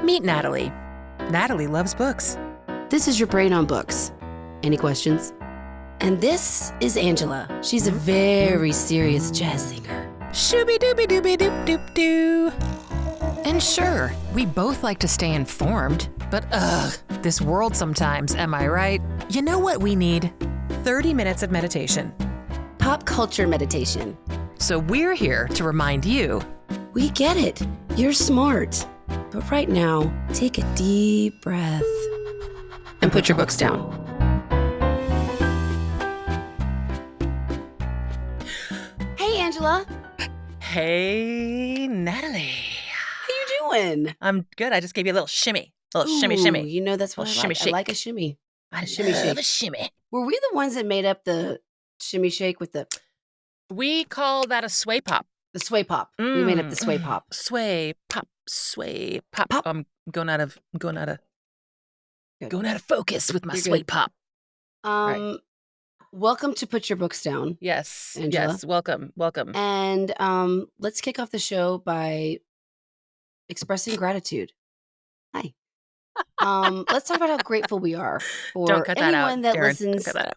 Meet Natalie. Natalie loves books. This is your brain on books. Any questions? And this is Angela. She's a very serious jazz singer. Shooby-dooby-dooby-doop-doop-doo. And sure, we both like to stay informed, but this world sometimes, am I right? You know what we need? 30 minutes of meditation. Pop culture meditation. So we're here to remind you. We get it. You're smart. But right now, take a deep breath and put your books down. Hey, Angela. Hey, Natalie. How you doing? I'm good. I just gave you a little shimmy. A little shimmy. You know that's what I Shimmy like. shake. I like a shimmy. I shimmy love shake. a shimmy. Were we the ones that made up the shimmy shake with the We call that a sway pop. sway pop? We made up the sway pop. Sway pop. Sway pop. Pop. I'm going out of focus with my You're sway good. pop. Right. Welcome to Put Your Books Down. Yes. Angela. Yes. Welcome. And let's kick off the show by expressing gratitude. Hi. Let's talk about how grateful we are for Don't cut that out, anyone that Darren. listens. Don't cut that out.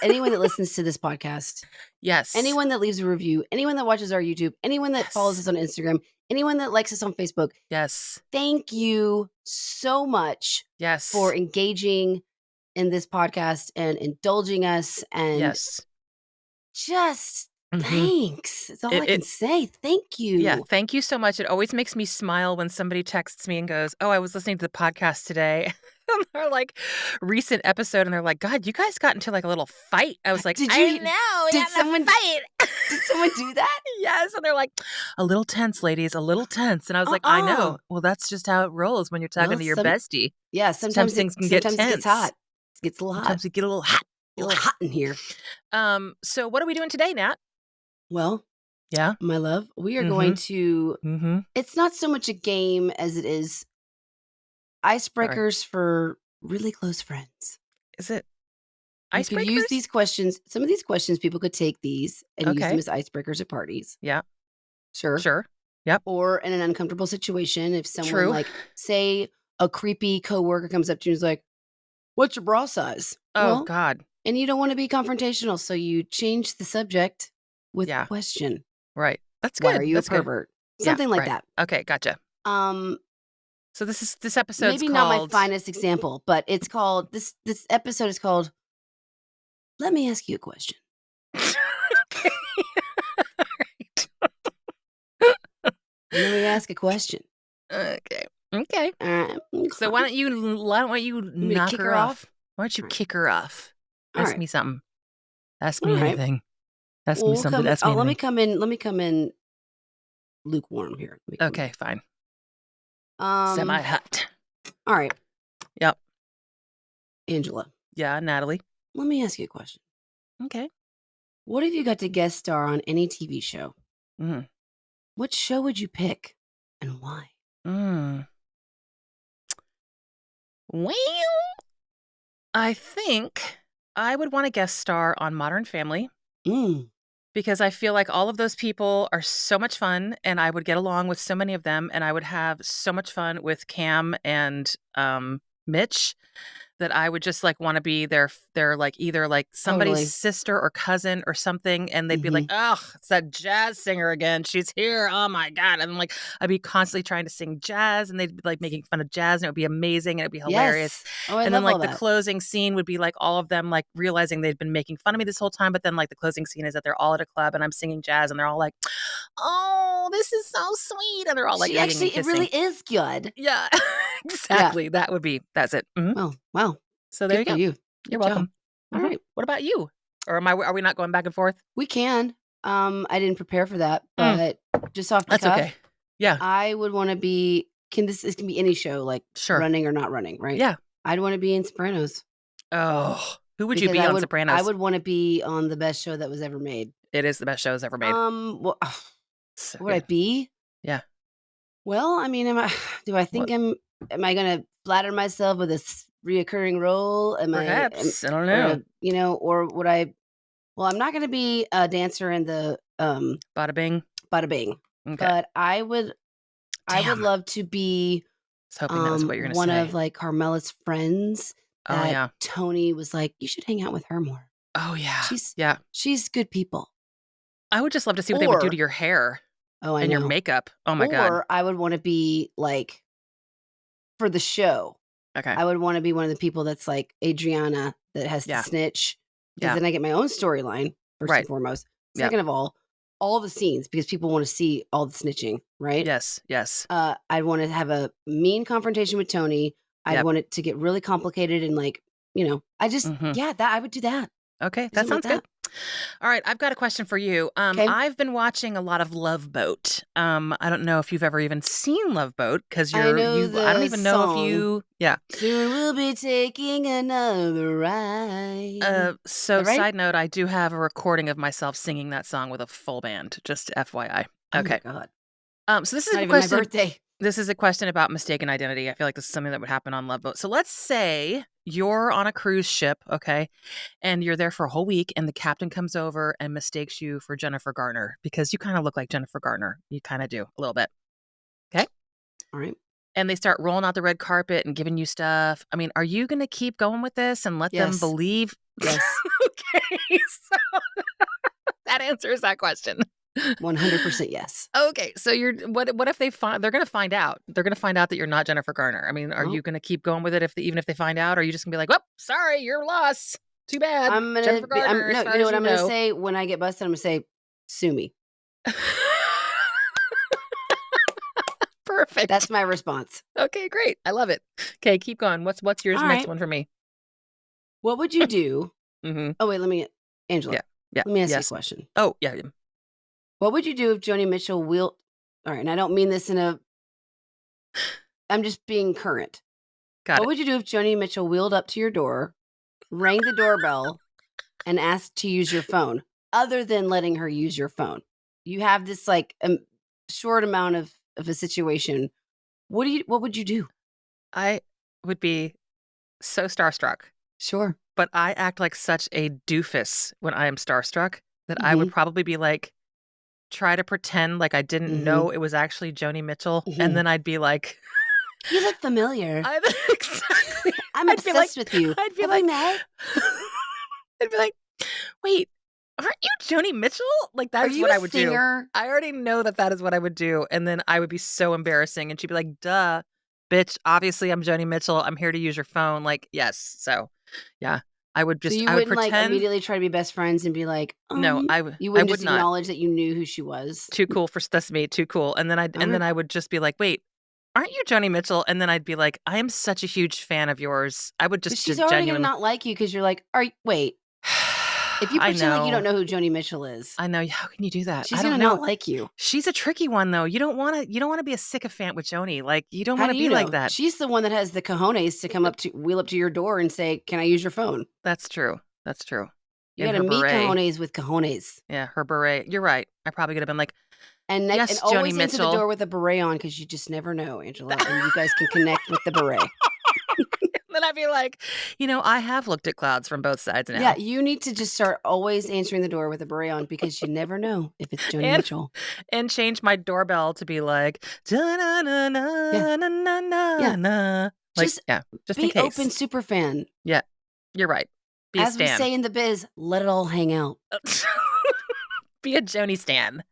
Anyone that listens to this podcast, Yes. anyone that leaves a review, anyone that watches our YouTube, anyone that follows us on Instagram, anyone that likes us on Facebook. Yes. Thank you so much Yes. for engaging in this podcast and indulging us and Yes. just Mhm. thanks. That's all I can say. Thank you. Yeah. Thank you so much. It always makes me smile when somebody texts me and goes, "Oh, I was listening to the podcast today." And they're like, recent episode, and they're like, "God, you guys got into like a little fight." I was like, Did I you- know. did We got in a someone- fight. Did someone do that? Yes. And they're like, "A little tense, ladies, a little tense." And I was like, I know. Well, that's just how it rolls when you're talking Well, to your some- bestie. Yeah, sometimes things can get sometimes it gets tense. hot. It gets a little hot. Sometimes we get a little hot. A little hot in here. So what are we doing today, Nat? Well, Yeah. my love, we are going to. Mm-hmm. It's not so much a game as it is icebreakers for really close friends. Is it You icebreakers? could use these questions. Some of these questions, people could take these and use Okay. them as icebreakers at parties. Yeah. Sure. Sure. Or in an uncomfortable situation, if someone True. like, say, a creepy coworker comes up to you and is like, "What's your bra size?" Oh, Well, God. and you don't want to be confrontational, so you change the subject with Yeah. a question. Right. That's good. Why are you That's a good. pervert? Yeah, Something like right. that. Okay, gotcha. So this episode's Maybe called... not my finest example, but it's called this episode is called "Let Me Ask You a Question." Okay. Let me ask a question. Okay. All right. So why don't you me to knock kick her her off? off? Why don't you All right. kick her off? All Ask right. me something. Ask All me right. anything. Ask Well, me we'll something. come- Ask me let me anything. come in lukewarm here. Let me come Okay, fine. in. Semi-hot. All right, Yep. Angela. Yeah, Natalie. Let me ask you a question. Okay. What if you got to guest star on any TV show? Mm. What show would you pick and why? Well, I think I would want to guest star on Modern Family because I feel like all of those people are so much fun and I would get along with so many of them and I would have so much fun with Cam and Mitch that I would just like want to be their like either like somebody's Totally. sister or cousin or something, and they'd be like, "Oh, it's that jazz singer again. She's here. Oh my God." And like I'd be constantly trying to sing jazz and they'd be like making fun of jazz and it would be amazing and it'd be hilarious. Yes. Oh, I And love then like all the that. closing scene would be like all of them like realizing they'd been making fun of me this whole time, but then like the closing scene is that they're all at a club and I'm singing jazz and they're all like, "Oh, this is so sweet." And they're all like She hugging and actually, it kissing. really is good. Yeah. Exactly. That's it. Mhm. Well, wow. So there Good you for go. you. You're Good job. welcome. All Mhm. right. What about you? Or are we not going back and forth? We can. I didn't prepare for that, but just off the That's cuff, okay. Yeah. I would want to be. This can be any show, like Sure. running or not running, right? Yeah. I'd want to be in Sopranos. Oh, who would you Because be I on would, Sopranos? I would want to be on the best show that was ever made. It is the best shows ever made. Well, So would I good. be? Yeah. Well, I mean, do I think am I going to flatter myself with this reoccurring role? Perhaps. I don't know. Or would I? Well, I'm not going to be a dancer in the Bada bing. Bada Bing, Okay. but I would Damn. love to be was hoping that was what you're gonna One say. of, like, Carmela's friends Oh, that yeah. Tony was like, "You should hang out with her more. Oh, yeah. She's Yeah. she's good people." I would just love to see what they would do to Or your hair oh, I and your know. makeup. Oh my god. Or I would wanna be, like for the show, Okay. I would wanna be one of the people that's like Adriana that has to Yeah. snitch, because Yeah. then I get my own storyline, first and Right. foremost. Yep. Second of all the scenes, because people wanna see all the snitching, right? Yes. Yes. I'd wanna have a mean confrontation with Tony. I'd Yep. want it to get really complicated and, like, I just Mhm. yeah, that I would do that. Okay, Do that something like sounds good. that. All right, I've got a question for you. Okay. I've been watching a lot of Love Boat. I don't know if you've ever even seen Love Boat because I know I don't the even know if song. you yeah. Soon we'll be taking another ride. Is So that right? side note, I do have a recording of myself singing that song with a full band, just FYI. Oh my Okay. god. So this It's is not a even my question birthday. This is a question about mistaken identity. I feel like this is something that would happen on Love Boat. So let's say you're on a cruise ship, okay? And you're there for a whole week and the captain comes over and mistakes you for Jennifer Garner because you kind of look like Jennifer Garner. You kind of do a little bit. Okay? All right. And they start rolling out the red carpet and giving you stuff. I mean, are you going to keep going with this and let them Yes. believe? Yes. Okay. So that answers that question. 100% yes. Okay, so you're what if they're gonna find out. They're gonna find out that you're not Jennifer Garner. I mean, are Well, you gonna keep going with it even if they find out? Or are you just gonna be like, "Well, sorry, you're lost. Too bad. I'm gonna Jennifer be Garner, I'm as no, far you know as what you I'm gonna know." say when I get busted? I'm gonna say, "Sue me." Perfect. That's my response. Okay, great. I love it. Okay, keep going. What's yours All next right. one for me? What would you do Mhm. oh, wait, Angela, Yeah. Yeah. let me ask you a Yes. question. Oh, yeah, yeah. What would you do if Joni Mitchell wheeled all right, and I don't mean this in a I'm just being current. Got What it. would you do if Joni Mitchell wheeled up to your door, rang the doorbell, and asked to use your phone, other than letting her use your phone? You have this, like, short amount of a situation. What would you do? I would be so starstruck, Sure. but I act like such a doofus when I am starstruck that I would Mhm. probably be like try to pretend like I didn't Mhm. know it was actually Joni Mitchell, and Mhm. then I'd be like "You look familiar. I exactly. I'm I'd be like obsessed with you. I'd be Have we like met? I'd be like, "Wait, aren't you Joni Mitchell?" Like, Are that's you what a I would do. singer?" I already know that that is what I would do, and then I would be so embarrassing, and she'd be like, "Duh, bitch, obviously I'm Joni Mitchell. I'm here to use your phone." Like, yes. So, yeah, So you I would wouldn't, like, pretend immediately try to be best friends and be like, no, you I wouldn't would just not. acknowledge that you knew who she was? Too cool for that's me, too cool. And Okay. then I would just be like, "Wait, aren't you Joni Mitchell?" And then I'd be like, "I am such a huge fan of yours." I would But just she's already gonna genuinely not like you because 'cause you're like, "Are wait." If you I pretend like you don't know. know who Joni Mitchell is, I know. How can you do that? I she's don't gonna know. not like you. She's a tricky one though. You don't wanna be a sycophant with Joni. Like, you don't How wanna do be you like know? that. She's the one that has the cojones to come up to wheel up to your door and say, "Can I use your phone?" That's true. That's true. You In gotta her meet beret. cojones with cojones. Yeah, her beret. You're right. I probably could have been like, And "Yes, Joni always answer the Mitchell." door with a beret on because you just never know, Angela, and you guys can connect with the beret. Then I'd be like, I have looked at clouds from both sides Yeah, now." you need to just start always answering the door with a beret on because you never know if it's Joni And Mitchell. and change my doorbell to be like, Yeah, yeah. "Da-na-na-na-na-na-na." Like, Just yeah, just in be case. open super fan. Yeah, you're right. Be a As we stan. say in the biz, let it all hang out. Be a Joni stan.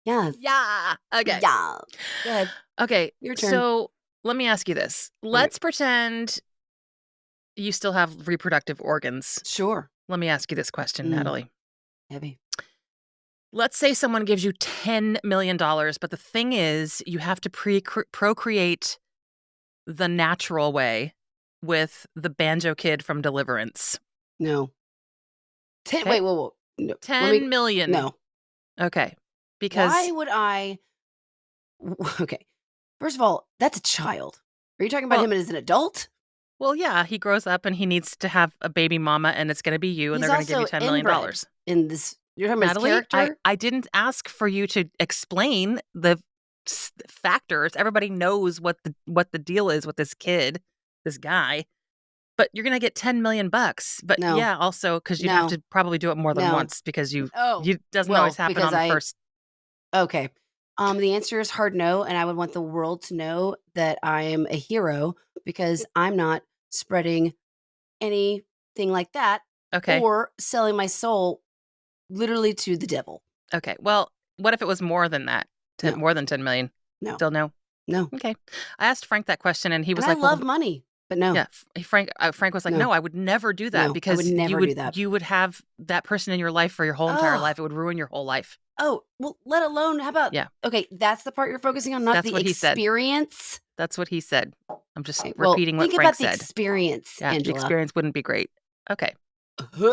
Yes. Yeah. Okay. Yeah. Go ahead. Okay. Your turn. So let me ask you this. All right. Let's pretend you still have reproductive organs. Sure. Let me ask you this question, Mm, Natalie. heavy. Let's say someone gives you $10 million, but the thing is, you have to procreate the natural way with the banjo kid from Deliverance. No. Okay, Wait, whoa. No. Let me 10 million. no. Okay, Why because would I okay. First of all, that's a child. Are you talking about well, him as an adult? yeah, he grows up and he needs to have a baby mama, and it's going to be you, and He's they're going to give you also $10 million. inbred in this you're talking about his Natalie, character? I didn't ask for you to explain the factors. Everybody knows what the deal is with this kid, this guy. But you're gonna get 10 million bucks. But No. yeah, also because 'cause you'd have No. to probably do it more than No. once because Oh, you doesn't always well, happen because on the I first okay. The answer is hard no, and I would want the world to know that I am a hero because I'm not spreading anything like that Okay. or selling my soul literally to the devil. Okay. Well, what if it was more than that? No, More than 10,000,000? no, Still no? no. Okay. I asked Frank that question and he And was I like, "Well, love money, but no, yeah." Frank was like, no, "No, I would never do that no. I would because never do that. you would have that person in your life for your whole entire Oh, life. It would ruin your whole life." oh, well, let alone how about Yeah. okay, that's the part you're focusing on, not That's the what he said. experience. That's what he said. I'm just Okay, well, repeating what think Frank about the said. experience, Yeah, the Angela. experience wouldn't be great. Okay.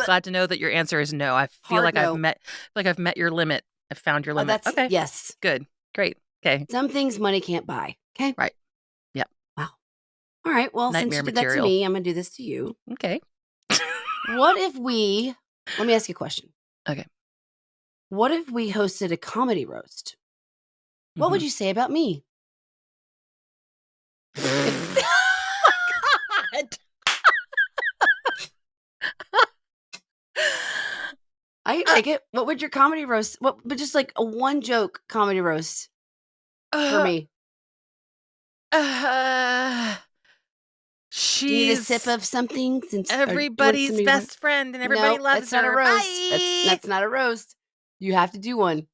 Glad to know that your answer is no. I feel Hard like no. I've met your limit. I've found your Oh, limit. that's Okay. yes. Good. Great. Okay. Some things money can't buy. Okay. Right. Yep. Wow. All right. Well, since Nightmare you did that to material. me, I'm gonna do this to you. Okay. What if we let me ask you a question. Okay. What if we hosted a comedy roast? What would Mhm. you say about me? If God. I can Uh, take it. What would your comedy roast but just like a one joke comedy roast for uh, me? uh, Do you need a sip she's of something since or do you want everybody's some of your best friend and everybody No, loves that's not a her. roast. Bye. That's not a roast. You have to do one.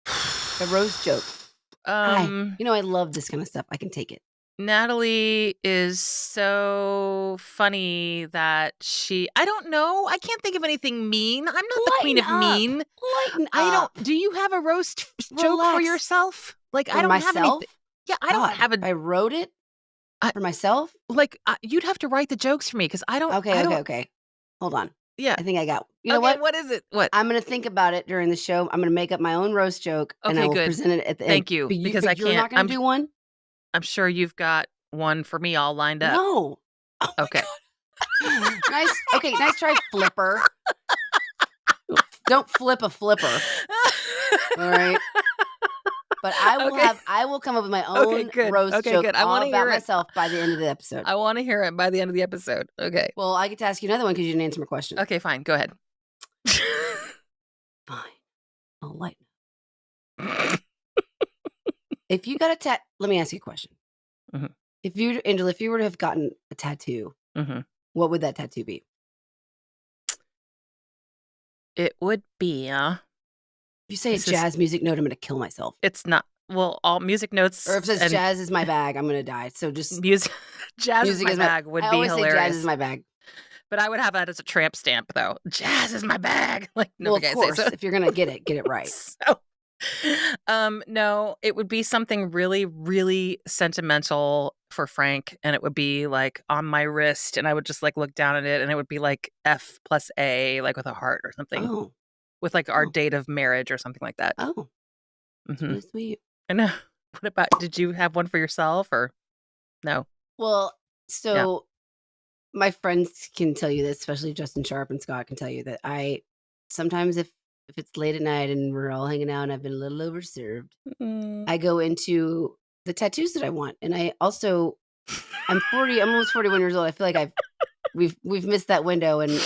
A roast joke. Hi. Um, I love this kind of stuff. I can take it. Natalie is so funny that I don't know. I can't think of anything mean. I'm not the queen Lighten of up. mean. Lighten I don't, up. do you have a roast joke for Relax. yourself? Like, I For don't have anything. myself? Yeah, I don't God, have I wrote it I, for myself? you'd have to write the jokes for me because Okay, I okay, don't, okay. Hold on. yeah. I think I got you know Okay, what? what is it? What? I'm gonna think about it during the show. I'm gonna make up my own roast joke, and I Okay, will good. present it at the end. Thank you. But Because I but you're can't, not gonna do one? I'm sure you've got one for me all lined up. No. Oh Okay. my god. Nice okay, nice try, flipper. Don't flip a flipper, alright? But Okay. I will come up with my Okay, own good. roast Okay, joke good. I all want to about hear it. myself by the end of the episode. I want to hear it by the end of the episode. Okay. Well, I get to ask you another one because you didn't answer my question. Okay, fine. Go ahead. Fine. I'll lighten If you got a let me ask you a question. Mhm, Angela, if you were to have gotten a tattoo, mhm. what would that tattoo be? It would be, If you say a this is jazz music note, I'm gonna kill myself. it's not, well, all music Or notes if it says and jazz is my bag, I'm gonna die. So just music jazz is music my is my bag would I be always say jazz is hilarious. my bag. But I would have that as a tramp stamp though. Jazz is my bag. Like Well, nobody of guys say so. course, if you're gonna get it right. So, no, it would be something really, really sentimental for Frank, and it would be like on my wrist, and I would just like look down at it, and it would be like F plus A, like with a heart or something, Oh, with like our oh, date of marriage or something like that. oh, it's Hmm. really sweet. And what about? Did you have one for yourself or no? Well, Yeah. so my friends can tell you this, especially Justin Sharp and Scott can tell you that I sometimes if it's late at night and we're all hanging out and I've been a little overserved, Mm. I go into the tattoos that I want. And I also I'm 40, I'm almost 41 years old. I feel like we've missed that window and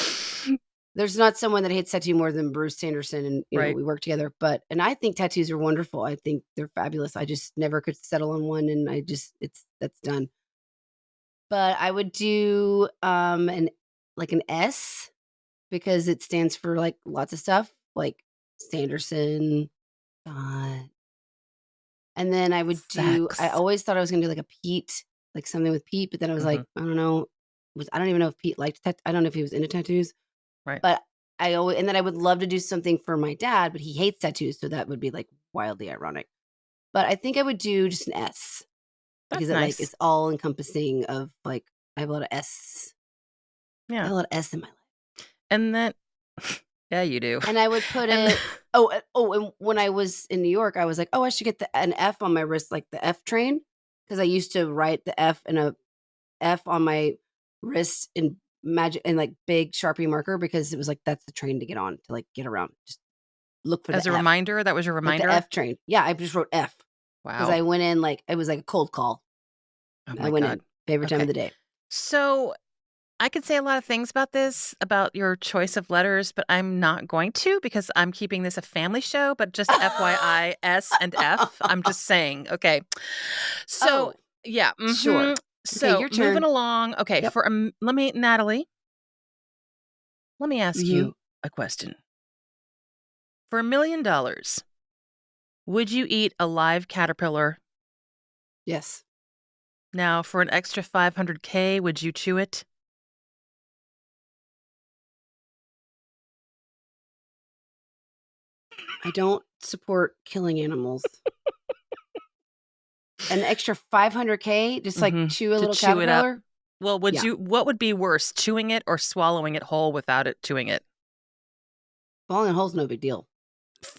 there's not someone that hates tattoo more than Bruce Sanderson and Right. we work together. And I think tattoos are wonderful. I think they're fabulous. I just never could settle on one and I just that's done. But I would do an S because it stands for like lots of stuff, like Sanderson, uh, and then I Sex. always thought I was gonna do like a Pete, like something with Pete, but then I was Hmm. like, I don't know, I don't even know if Pete liked I don't know if he was into tattoos, Right. but I always and then I would love to do something for my dad, but he hates tattoos, so that would be like wildly ironic. But I think I would do just an S because That's it like nice. is all encompassing of like I have a lot of I Yeah. have a lot of S in my life. And then, yeah, you do. And I would put And it and when I was in New York, I was like, "Oh, I should get an F on my wrist, like the F train," because I used to write the F and a F on my wrist in magic and like big Sharpie marker because it was like that's the train to get on to like get around. Just look for as the a F, reminder, that was your like the reminder. F train. Yeah, I just wrote F because Wow. I went in like it was like a cold call. Oh I my went God. in favorite time of Okay. the day. So I could say a lot of things about this, about your choice of letters, but I'm not going to because I'm keeping this a family show, but just FYI, S and F. I'm just saying. Okay. So, Oh, yeah. sure. Okay, So, your moving turn. along. Okay. Yep. Natalie, let me ask Mhm. you a question. For $1 million, would you eat a live caterpillar? Yes. Now, for an extra 500K, would you chew it? I don't support killing animals. An extra 500K, just, like, chew a To little chew it up. caterpillar? Well, Yeah. what would be worse, chewing it or swallowing it whole without it chewing it? Falling in a hole's no big deal.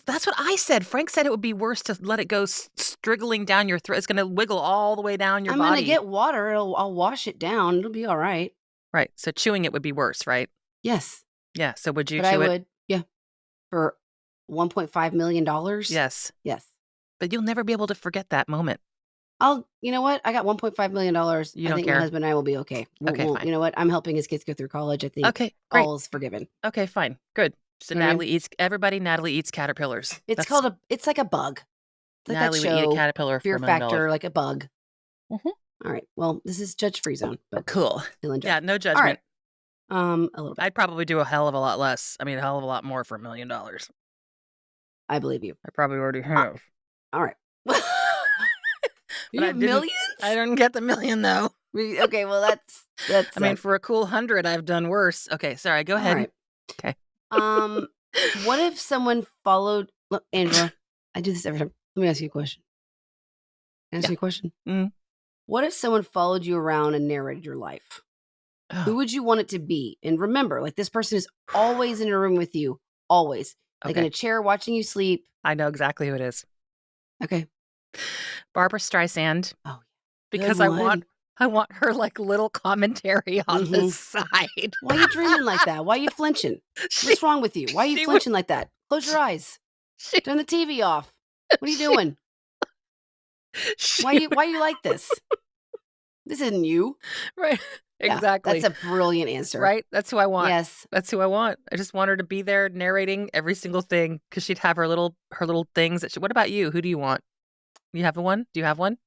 That's what I said. Frank said it would be worse to let it go striggling down your throat. It's gonna wiggle all the way down your I'm gonna body. get water, I'll wash it down, it'll be alright. Right, so chewing it would be worse, right? Yes, Yeah, so would you but I chew it? would, yeah, for $1.5 million? Yes, Yes. but you'll never be able to forget that moment. You know what? I got $1.5 million. You I don't think my care? husband and I will be okay. Okay, You fine. know what? I'm helping his kids go through college. I think Okay, great. all is forgiven. Okay, fine, good. So Okay? Natalie eats caterpillars. It's like a bug. It's like that Natalie would eat a show, caterpillar for Fear $1 million. Factor, like a bug. Mhm. All right. Well, this is judge-free zone, but Cool. still in judge. Yeah, no All right. judgment. A little bit. I'd probably do a hell of a lot less. I mean, a hell of a lot more for $1 million. I believe you. I probably already Uh, have. all right. But You have millions? I didn't get the million, though. Okay, well, that I mean, sucks. for a cool 100, I've done worse. Okay, sorry, go All ahead. right. Okay. Um, what if someone followed look, Angela, I do this every time. Let me ask you a question. Can I ask Yeah. you a question? Mm. What if someone followed you around and narrated your life? Who Oh, would you want it to be? And remember, like this person is always in a room with you, always. Like in okay. a chair watching you sleep. I know exactly who it is. Okay. Barbara Streisand, Oh, good because one. I want her, like, little commentary on the Mhm. side. Why you dreaming like that? Why you flinching? She What's wrong with you? Why are you she would flinching like that? Close your eyes. she Turn the TV off. What are you she doing? she would Why you like this? This isn't you. right. Yeah, that's Exactly. a brilliant answer. Right? That's who I want. Yes. That's who I want. I just want her to be there narrating every single thing because 'cause she'd have her little things that she what about you? Who do you want? You have one? Do you have one?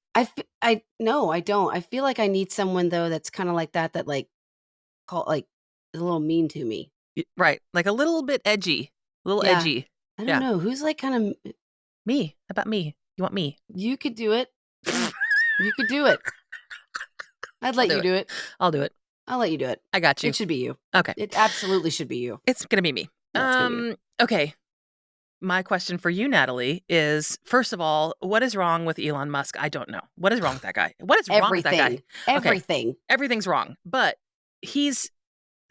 I no, I don't. I feel like I need someone though that's kind of like that, like like is a little mean to me. Right, like a little bit edgy. A little Yeah. edgy. I don't Yeah. know who's like kind of. Me. How about me? You want me? You could do it. You could do it. I'd I'll let do you it. do it. I'll do it. I'll let you do it. I got you. It should be you. Okay. It absolutely should be you. It's gonna be me. Yeah, it's gonna be you. Okay. My question for you, Natalie, is first of all, what is wrong with Elon Musk? I don't know. What is wrong with that guy? What is wrong with that guy? Everything. Okay. Everything. Everything's wrong. But he's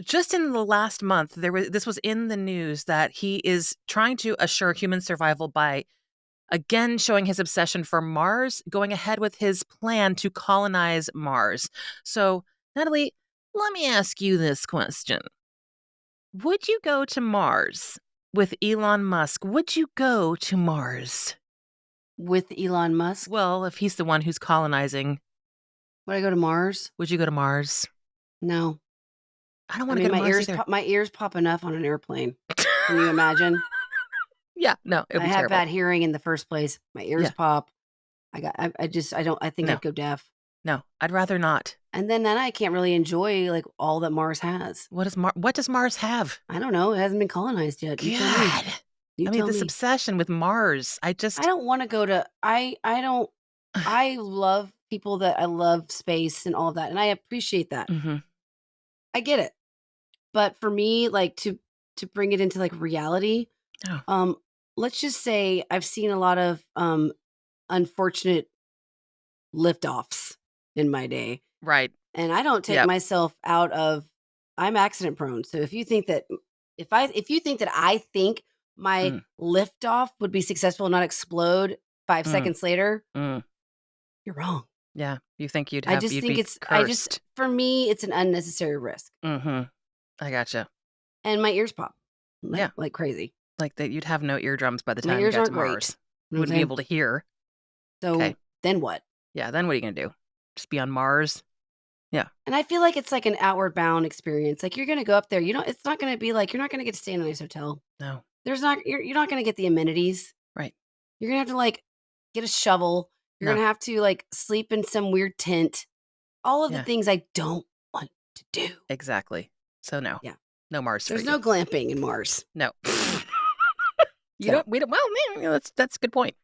just in the last month, this was in the news that he is trying to assure human survival by again showing his obsession for Mars, going ahead with his plan to colonize Mars. So, Natalie, let me ask you this question. Would you go to Mars with Elon Musk? Would you go to Mars? With Elon Musk. Well, if he's the one who's colonizing, Would I go to Mars? would you go to Mars? No. I don't I want to go mean, to Mars either. my ears pop enough on an airplane. Can you imagine? Yeah, no, it would I be have terrible. bad hearing in the first place. My ears Yeah. pop. I think No, I'd go deaf. no, I'd rather not. And then I can't really enjoy like all that Mars has. What does Mars have? I don't know. It hasn't been colonized yet. You tell me. God. You I mean, tell this me. obsession with Mars. I don't want to go to I don't I love people that I love space and all of that. And I appreciate that. Mhm. I get it. But for me, like to bring it into like reality, Oh, um, let's just say I've seen a lot of unfortunate liftoffs in my day. right. And I don't take Yep. myself out of I'm accident prone. So if you think that if you think that I think my Mm, liftoff would be successful and not explode 5 mm, seconds later, mm. you're wrong. Yeah, you think I just you'd think be it's I just cursed. for me it's an unnecessary risk. Mhm. I gotcha. And my ears pop Yeah, like crazy. like that you'd have no eardrums by the My time you ears got to aren't great. Mars. You know You what I'm wouldn't be saying? able to hear. Okay. So then what? Yeah, then what are you gonna do? Just be on Mars? Yeah. And I feel like it's like an outward bound experience. Like you're gonna go up there. It's not gonna be like you're not gonna get to stay in a nice hotel. No. You're not gonna get the amenities. Right. You're gonna have to like get a shovel. You're No. gonna have to like sleep in some weird tent. All of the Yeah. things I don't want to do. Exactly. So no. Yeah. No Mars for There's you. no glamping in Mars. No. So We don't, well, that's a good point.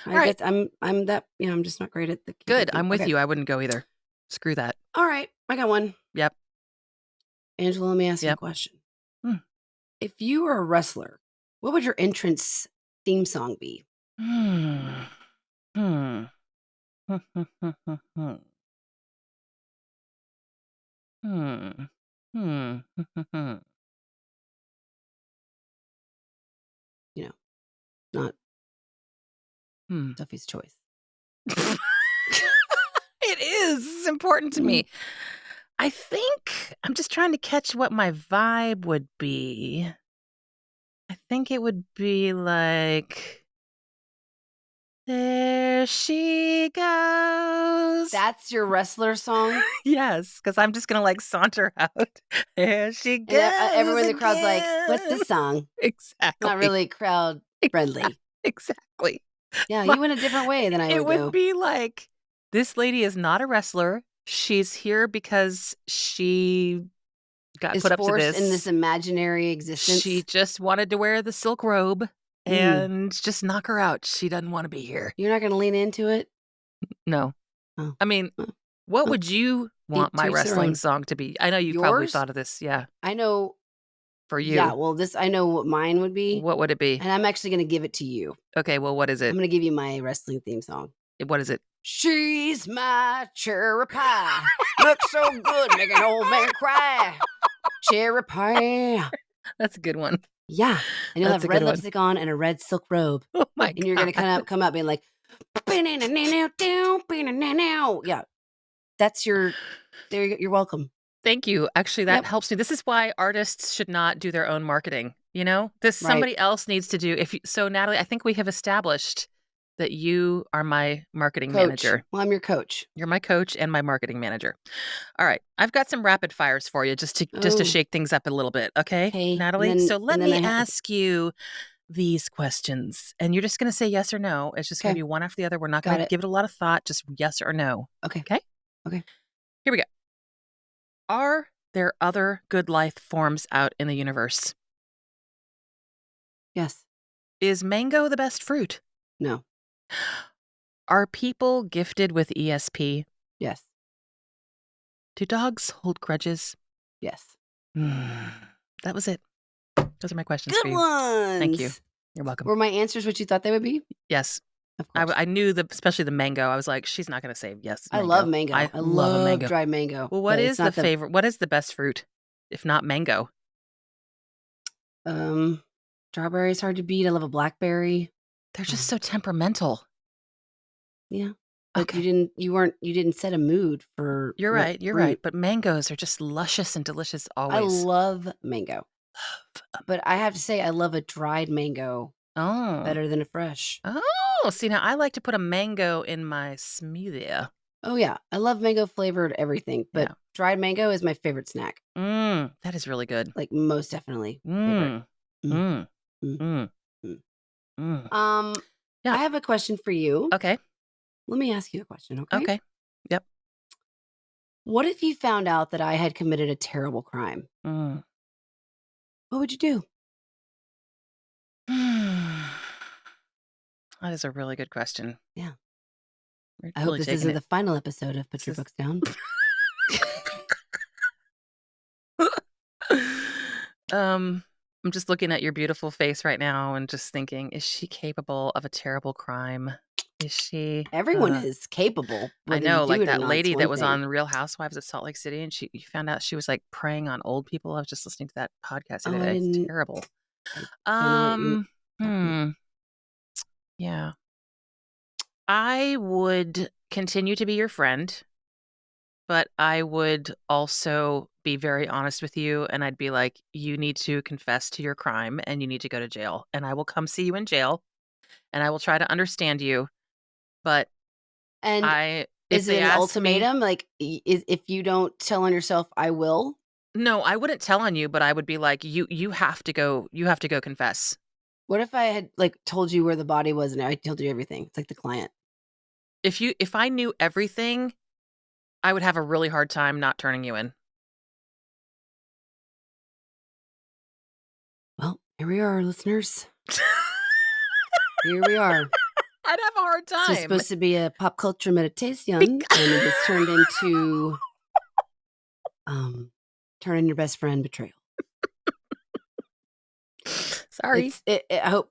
All I right. guess I'm that, I'm just not great at the Good. keeping. I'm with Okay. you. I wouldn't go either. Screw that. All right. I got one. Yep. Angela, let me ask you a Yep. question. Hmm. If you were a wrestler, what would your entrance theme song be? Hmm. Hmm. Hmm. Hmm. Hmm. You know, not Hmm. Duffy's choice. It is. It's important to me. I think I'm just trying to catch what my vibe would be. I think it would be like, there she goes. That's your wrestler song? Yes, because I'm just gonna like saunter out. There she And goes everyone in the crowd's like, what's again. this song? Exactly. Not really crowd friendly. Exactly. Yeah, My- you went a different way than I it would would go. be like, this lady is not a wrestler. She's here because she got Is put up to forced in this this. imaginary existence. She just wanted to wear the silk robe and just knock her out. She doesn't want to be here. You're not going to lean into it? No. Oh. I mean, Oh. what Oh. would you want my To each their wrestling own. song to be? I know you've probably Yours? thought of this. Yeah. I know. For you. Yeah, well, I know what mine would be. What would it be? And I'm actually going to give it to you. Okay, well, what is I'm it? going to give you my wrestling theme song. What is it? She's my cherry pie. Looks so good, make an old man cry. Cherry pie. That's a good one. Yeah. And you'll That's have a red good one. lipstick on and a red silk robe. Oh my And you're going to come out being like, yeah. That's your, there you go. You're welcome. Thank you. Actually, that Yep. helps me. This is why artists should not do their own marketing. You know, this Right. somebody else needs to do. So, Natalie, I think we have established that you are my marketing Coach. manager. Well, I'm your coach. You're my coach and my marketing manager. All right, I've got some rapid fires for you, just to Oh. shake things up a little bit. Okay, Okay. Natalie. So let me ask you these questions, and you're just going to say yes or no. It's just going to be one after the other. We're not going to give it a lot of thought. Just yes or no. Okay. Okay. Okay. Here we go. Are there other good life forms out in the universe? Yes. Is mango the best fruit? No. Are people gifted with ESP? Yes. Do dogs hold grudges? Yes. That was it. Those are my questions Good for you. ones. Thank you. You're welcome. Were my answers what you thought they would be? Yes. Of course. I knew especially the mango. I was like, she's not going to say yes. I love mango. I love a mango. dried mango. Well, what is the favorite? What is the best fruit, if not mango? Strawberry is hard to beat. I love a blackberry. They're just so temperamental. Yeah. But Okay. you didn't set a mood for. You're right. You're right. But mangoes are just luscious and delicious always. I love mango. But I have to say, I love a dried mango better than a fresh. Oh, see, now I like to put a mango in my smoothie. Oh, yeah. I love mango flavored everything, but dried mango is my favorite snack. That is really good. Like, most definitely. Favorite. Yeah. I have a question for you. Okay. Let me ask you a question, okay? Okay. Yep. What if you found out that I had committed a terrible crime? What would you do? That is a really good question. Yeah. We're I hope really this taking isn't it. the final episode of Put Your Books Down. I'm just looking at your beautiful face right now and just thinking, is she capable of a terrible crime? Is she? Everyone is capable. I know, like that not, lady it's that one was thing. on Real Housewives of Salt Lake City, and you found out she was like preying on old people. I was just listening to that podcast the other day. It's terrible. Yeah. I would continue to be your friend, but I would also be very honest with you, and I'd be like, you need to confess to your crime and you need to go to jail, and I will come see you in jail and I will try to understand you, but And If Is it they an asked me, ultimatum? Like, if you don't tell on yourself, I will? no, I wouldn't tell on you, but I would be like, you have to go confess. What if I had, like, told you where the body was and I told you everything? It's like the client. If I knew everything, I would have a really hard time not turning you in. Well, here we are, listeners. Here we are. I'd have a hard This was time. supposed to be a pop culture meditation, Bec- and it has turned into turning your best friend betrayal. Sorry. I hope.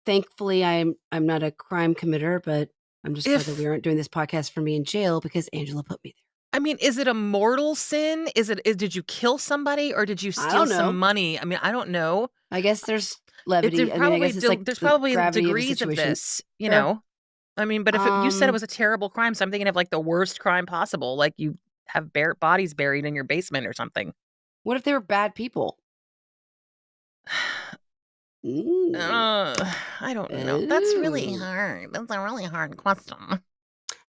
Thankfully, I'm not a crime committer, but I'm just glad that we If aren't doing this podcast for me in jail because Angela put me there. I mean, is it a mortal sin? Did you kill somebody or did you I steal don't some know. money? I mean, I don't know. I guess there's levity. I mean, I guess it's like There's the probably gravity of the degrees of situation. this, you Fair. know. I mean, but if you said it was a terrible crime, so I'm thinking of like the worst crime possible, like you have bodies buried in your basement or something. What if they were bad people? I don't know. That's really hard. That's a really hard question.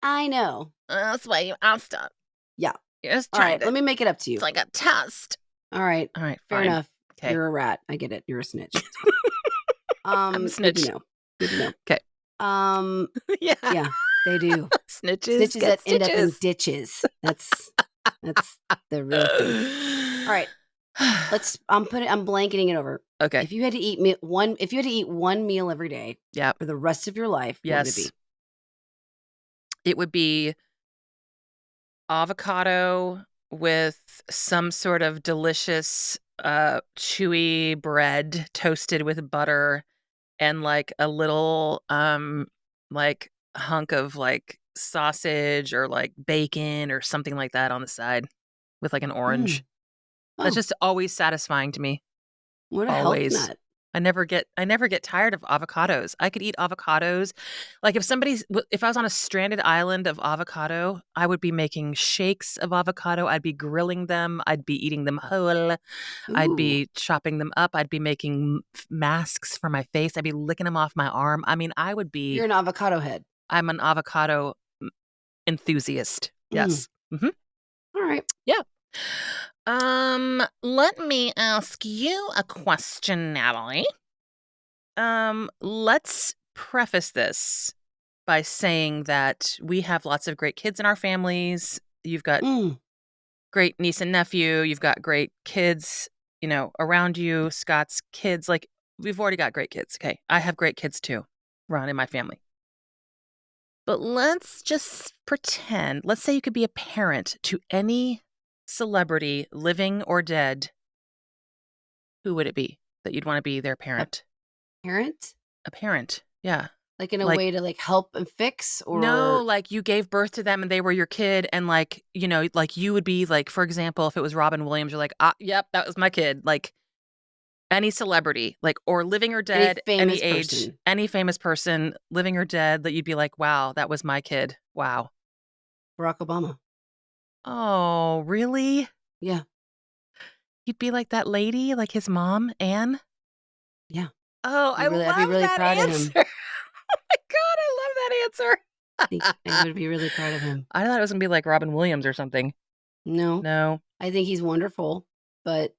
I know. That's why you asked it. Yeah. You're just All trying right, to. let me make it up to you. It's like a test. All right. All right. Fair Fine. enough. Okay. You're a rat. I get it. You're a snitch. I'm a snitch. Good to know. Good to know. Okay. Yeah. Yeah, they do. Snitches Snitches get that end up in stitches. ditches. That's the real thing. All right. I'm blanketing it over. Okay. If you had to eat one meal every day for the rest of your life, what would it be? It would be avocado with some sort of delicious chewy bread toasted with butter and like a little like hunk of like sausage or like bacon or something like that on the side with like an orange. That's just always satisfying to me. What a Always. health nut. I never get tired of avocados. I could eat avocados. Like if I was on a stranded island of avocado, I would be making shakes of avocado. I'd be grilling them. I'd be eating them whole. I'd be chopping them up. I'd be making masks for my face. I'd be licking them off my arm. I mean, I would be. You're an avocado head. I'm an avocado enthusiast. Yes. Mm-hmm. All right. Yeah. Let me ask you a question, Natalie. Let's preface this by saying that we have lots of great kids in our families. You've got great niece and nephew. You've got great kids, around you. Scott's kids, like we've already got great kids. Okay. I have great kids too, Ron, in my family. But let's just pretend, let's say you could be a parent to any celebrity, living or dead. Who would it be that you'd want to be their parent? Parent? A parent, yeah. Like in a way to like help and fix, or no, like you gave birth to them and they were your kid, and like like you would be like, for example, if it was Robin Williams, you're like, yep, that was my kid. Like any celebrity, like or living or dead, any age, person. Any famous person, living or dead, that you'd be like, wow, that was my kid. Wow. Barack Obama. Oh, really? Yeah. You'd be like that lady, like his mom, Anne? Yeah. Oh, I'd be really proud of him. Oh my God, I love that answer. I would be really proud of him. I thought it was going to be like Robin Williams or something. No. I think he's wonderful, but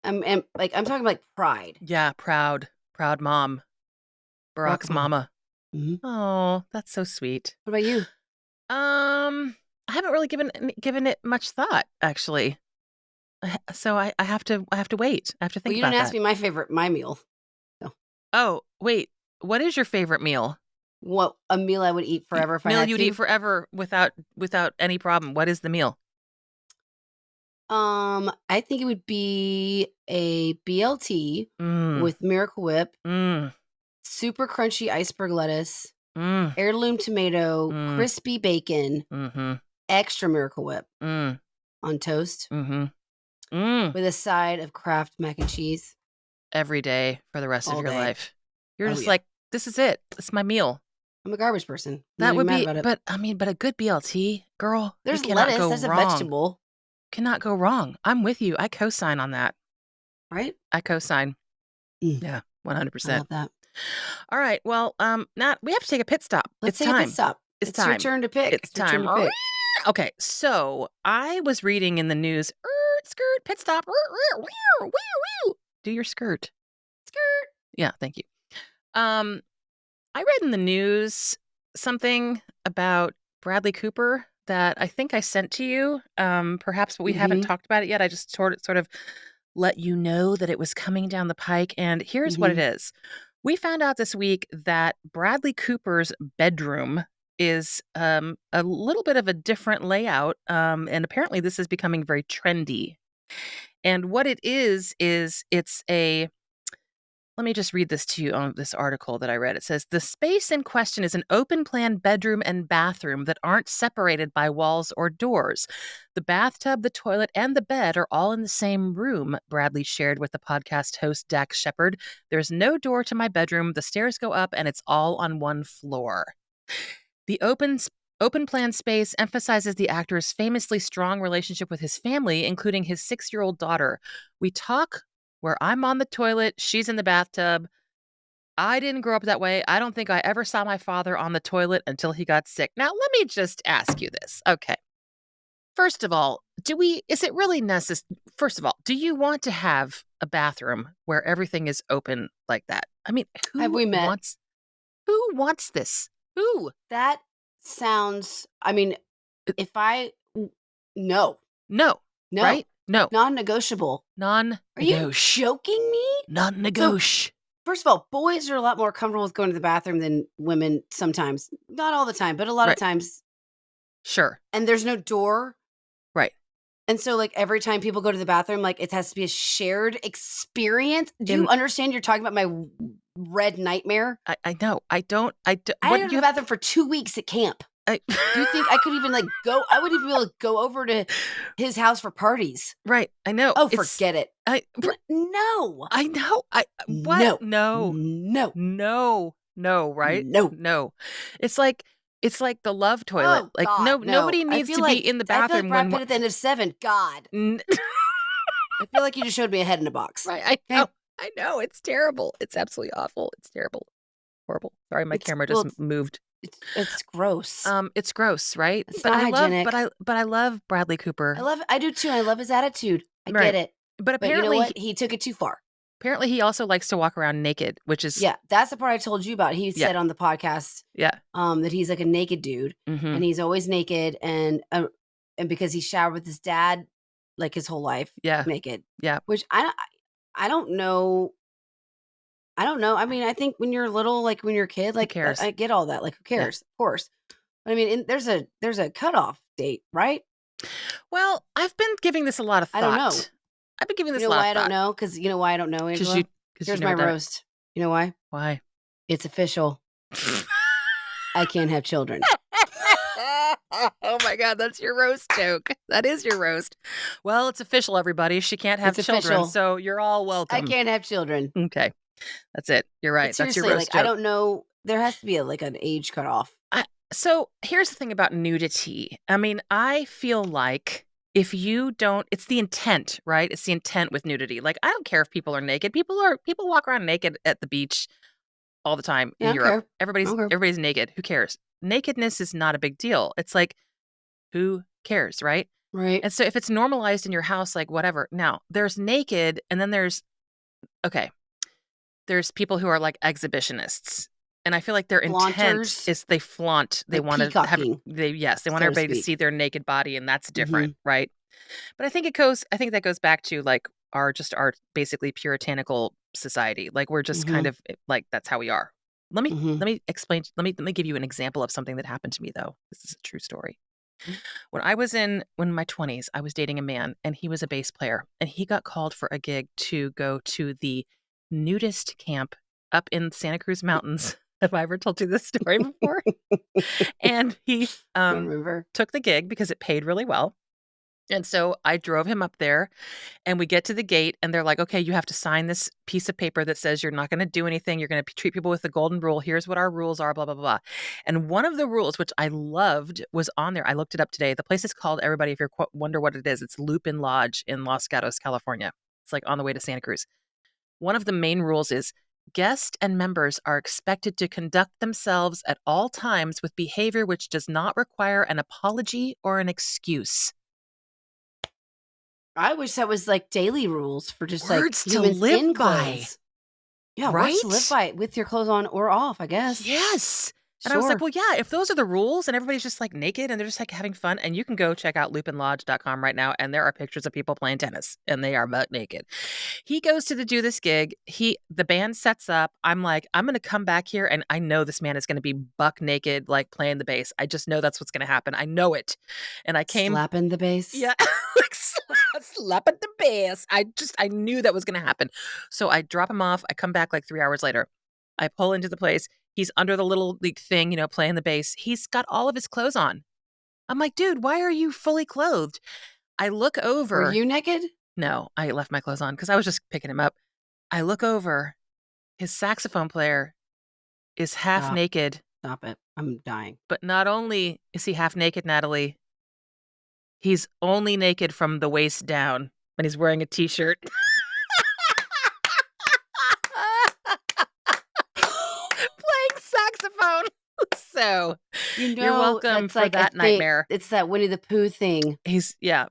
I'm talking like pride. Yeah, proud mom. Barack's mama. Mm-hmm. Oh, that's so sweet. What about you? I haven't really given it much thought, actually. So I have to wait. I have to think about that. You didn't ask me my meal. No. Oh, wait. What is your favorite meal? What a meal I would eat forever if I had to? Meal you'd eat forever without any problem. What is the meal? I think it would be a BLT with Miracle Whip, super crunchy iceberg lettuce, heirloom tomato, crispy bacon, extra Miracle Whip on toast, with a side of Kraft mac and cheese. Every day for the rest of your life. You're just yeah. like, this is it. This is my meal. I'm a garbage person. That would be, but a good BLT, girl. There's lettuce. That's a vegetable. Cannot go wrong. I'm with you. I co-sign on that. Right? I co-sign. Yeah, 100%. I love that. All right. Well, Nat, we have to take a pit stop. Let's take a pit stop. It's your turn to pick. It's time. Your turn to pick. Okay, so I was reading in the news, skirt, pit stop, do your skirt. Skirt. Yeah, thank you. I read in the news something about Bradley Cooper that I think I sent to you, perhaps, but we haven't talked about it yet. I just sort of let you know that it was coming down the pike, and here's what it is. We found out this week that Bradley Cooper's bedroom is a little bit of a different layout, and apparently this is becoming very trendy. And what it is it's a let me just read this to you on this article that I read. It says, the space in question is an open plan bedroom and bathroom that aren't separated by walls or doors. The bathtub, the toilet, and the bed are all in the same room, Bradley shared with the podcast host Dax Shepard. There's no door to my bedroom. The stairs go up and it's all on one floor. The open plan space emphasizes the actor's famously strong relationship with his family, including his 6-year-old daughter. We talk where I'm on the toilet, she's in the bathtub. I didn't grow up that way. I don't think I ever saw my father on the toilet until he got sick. Now, let me just ask you this. Okay. First of all, is it really necessary? First of all, do you want to have a bathroom where everything is open like that? I mean, Have we met? Who wants this? Who? That sounds, I mean, if I, no. No. No. Right? No. Non-negotiable. Non-negotiable. Are you joking me? Non-negotiable. So, first of all, boys are a lot more comfortable with going to the bathroom than women sometimes. Not all the time, but a lot of times. Sure. And there's no door. Right. And so, like, every time people go to the bathroom, like, it has to be a shared experience. Do you understand you're talking about my red nightmare? I know. I don't. I had a bathroom for 2 weeks at camp. Do you think I could even, like, go? I wouldn't even be able to go over to his house for parties. Right. I know. Oh, forget it. No. I know. What? No. No. Right? No. It's like the love toilet. Oh, like God, nobody needs to be in the bathroom I feel like Brad Pitt at the end of Seven. God. I feel like you just showed me a head in a box. Right. I know. It's terrible. It's absolutely awful. It's terrible. Horrible. Sorry, my camera just moved. It's gross. It's gross, right? It's not hygienic. I love Bradley Cooper. I do too. I love his attitude. I get it. But apparently, you know what? He took it too far. Apparently, he also likes to walk around naked, which is that's the part I told you about. He said on the podcast, that he's like a naked dude, and he's always naked, and because he showered with his dad, like his whole life, naked, which I don't know. I don't know. I mean, I think when you're little, like when you're a kid, like I get all that. Like, who cares? Of course. But I mean, there's a cutoff date, right? Well, I've been giving this a lot of thought. I don't know. I've been giving this a lot of thought. I don't know? Because you know why I don't know, Angela? Here's my roast. You know why? Why? It's official. I can't have children. Oh my God, that's your roast joke. That is your roast. Well, it's official, everybody. She can't have children, so you're all welcome. I can't have children. Okay. That's it. You're right. That's your roast joke. I don't know. There has to be an age cutoff. So here's the thing about nudity. I mean, I feel like if you don't, it's the intent, right? It's the intent with nudity. Like, I don't care if people are naked. People walk around naked at the beach all the time in Europe. Everybody's naked. Who cares? Nakedness is not a big deal. It's like, who cares, right? Right. And so if it's normalized in your house, like whatever. Now, there's naked, and then there's people who are like exhibitionists. And I feel like their intent is they flaunt. They want to have. They want everybody to see their naked body, and that's different, right? But I think that goes back to like our basically puritanical society. Like we're just kind of like that's how we are. Let me explain. Let me give you an example of something that happened to me though. This is a true story. When I was in my 20s, I was dating a man, and he was a bass player, and he got called for a gig to go to the nudist camp up in Santa Cruz Mountains. Have I ever told you this story before? And he took the gig because it paid really well. And so I drove him up there, and we get to the gate, and they're like, okay, you have to sign this piece of paper that says you're not going to do anything. You're going to treat people with the golden rule. Here's what our rules are, blah, blah, blah. And one of the rules, which I loved, was on there. I looked it up today. The place is called, everybody, if you wonder what it is, it's Lupin Lodge in Los Gatos, California. It's like on the way to Santa Cruz. One of the main rules is Guests and members are expected to conduct themselves at all times with behavior which does not require an apology or an excuse. I wish that was like daily rules for just like Words to humans live in by, clothes. Yeah, words to live right? by with your clothes on or off, I guess. Yes. And I was like, Sure. well, yeah, if those are the rules and everybody's just like naked and they're just like having fun, and you can go check out lupinlodge.com right now, and there are pictures of people playing tennis and they are butt naked. He goes to do this gig. The band sets up. I'm like, I'm gonna come back here and I know this man is gonna be buck naked, like playing the bass. I just know that's what's gonna happen. I know it. And I came, Slapping the bass. yeah, like slap at the bass. I knew that was gonna happen. So I drop him off. I come back like 3 hours later. I pull into the place. He's under the little like thing, playing the bass. He's got all of his clothes on. I'm like, dude, why are you fully clothed? I look Were over. you naked? No, I left my clothes on because I was just picking him up. I look over. His saxophone player is half Stop. naked. Stop it. I'm dying. But not only is he half naked, Natalie, he's only naked from the waist down and he's wearing a t-shirt. Playing saxophone. So you're welcome That's for like a that thing. nightmare. It's that Winnie the Pooh thing. Yeah,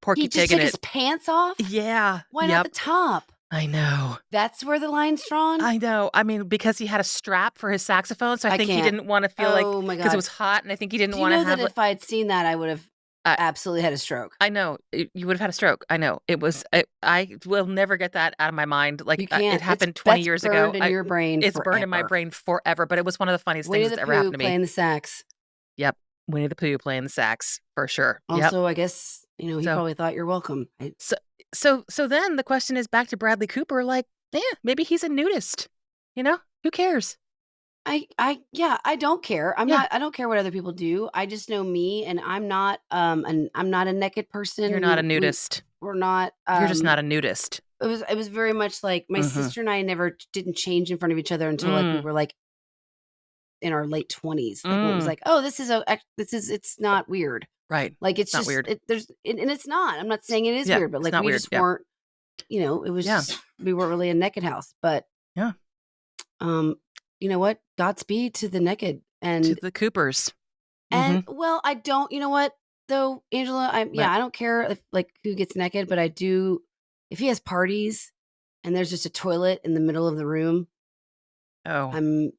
Porky He just Pig in took his it. pants off? Yeah, Why not yep. the top? I know. That's where the line's drawn? I know. I mean, because he had a strap for his saxophone, so I I think he can't. didn't want to feel like Oh my because it God. was hot, and I think he didn't Do you want to know that have. if I had seen that, I would have I, absolutely had a stroke? I know you would have had a stroke. I know it was. I will never get that out of my mind. Like You can't. it happened 20 That's years ago. burned in your brain It's burned in my forever. brain forever. But it was one of the funniest Winnie things the that's ever Pooh happened to me. playing the sax. Yep, Winnie the Pooh playing the sax for sure. Yep. Also, I guess, he So probably thought you're welcome. so then the question is back to Bradley Cooper. Like, yeah, maybe he's a nudist. Who cares? Yeah, I don't care. Yeah, I don't care what other people do. I just know me, and I'm not a naked you're person. not a nudist. We're not, You're just not a nudist. it was very much like my Mhm. sister and I never didn't change in front of each other until like we Mm, were like in our late 20s. Like when it was mm. like, oh, it's not weird. Right. Like it's Not just weird. and it's not. I'm not saying it is Yeah, weird, but it's like not we weird. just Yeah. weren't, it was Yeah. just we weren't really a naked house. But Yeah. um, you know what? Godspeed to the naked. To And the Coopers. and Mhm. well, I don't, you know what though, Angela, But I don't care if like who gets naked, but I do if he has parties and there's just a toilet in the middle of the room, oh, I'm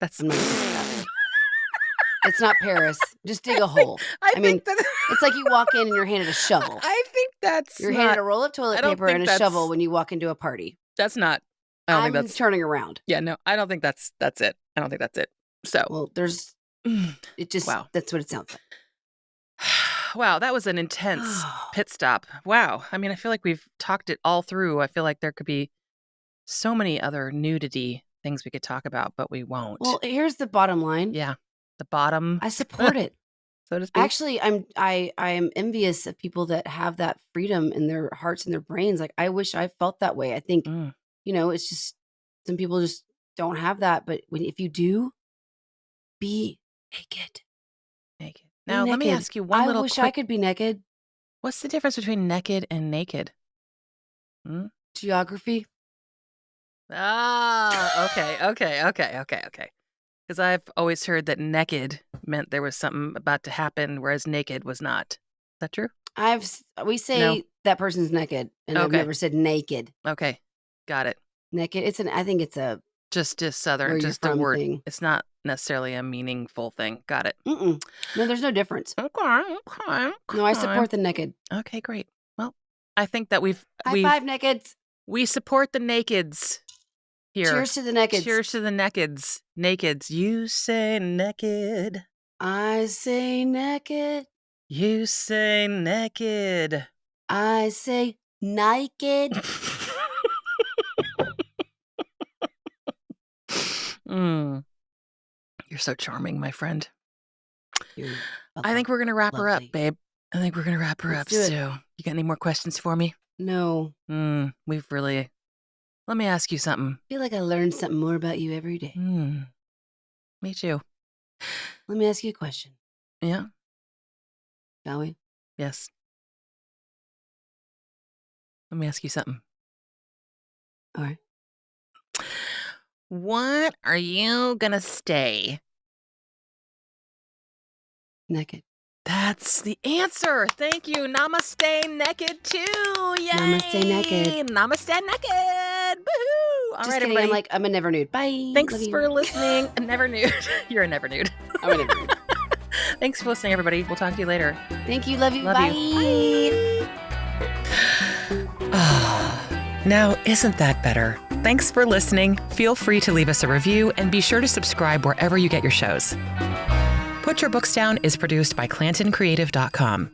that's I'm not gonna take that. It's not Paris. Just dig I a think hole. I I think mean, that it's like you walk in and you're handed a shovel. I think that's You're handed not a roll of I toilet don't paper and think a shovel that's when you walk into a party. that's not I don't think I'm that's turning around. yeah, no, I don't think that's it. I don't think that's it. So, Well, it just wow. that's what it sounds like. Wow, that was an intense pit stop. Wow. I mean, I feel like we've talked it all through. I feel like there could be so many other nudity things we could talk about, but we won't. Well, here's the bottom line. Yeah. The bottom, I support it. so to speak. Actually, I am envious of people that have that freedom in their hearts and their brains. Like I wish I felt that way. I think, Mm, it's just some people just don't have that. But if you do, be naked. naked. Be Now, let me naked. ask you one I little wish I quick could be naked. what's the difference between naked and naked? Hmm? Geography. Ah, okay. Because I've always heard that naked meant there was something about to happen, whereas naked was not. Is that true? We No. say that person's naked, and I've Okay. never said naked. Okay. Got it. Naked. I think it's a Just southern, where you're just a from word. thing. It's not necessarily a meaningful thing. Got it. Mm-mm. No, there's no difference. Okay. No, I support the naked. Okay, great. Well, I think that High five, nakeds. we support the nakeds here. Cheers to the nakeds. Cheers to the nakeds. Nakeds. You say naked. I say naked. You say naked. I say naked. Mm, you're so charming, my friend. You're I think we're gonna wrap her up, lovely. babe. I think we're gonna wrap her Let's up, do it. Sue. You got any more questions for me? No. We've really. Let me ask you something. I feel like I learn something more about you every day. Me too. Let me ask you a question, Yeah. shall we? Yes. Let me ask you something. All right. What are you gonna stay? Naked. That's the answer. Thank you. Namaste naked too. Yay! Namaste naked. Namaste naked. Woohoo! All Just right, kidding. everybody. I'm like, I'm a never nude. Bye. Love Thanks you. for listening. A never nude. You're a never nude. I'm a never nude. Thanks for listening, everybody. We'll talk to you later. Thank you. Love you. Love Bye. you. Now, isn't that better? Thanks for listening. Feel free to leave us a review and be sure to subscribe wherever you get your shows. Put Your Books Down is produced by ClantonCreative.com.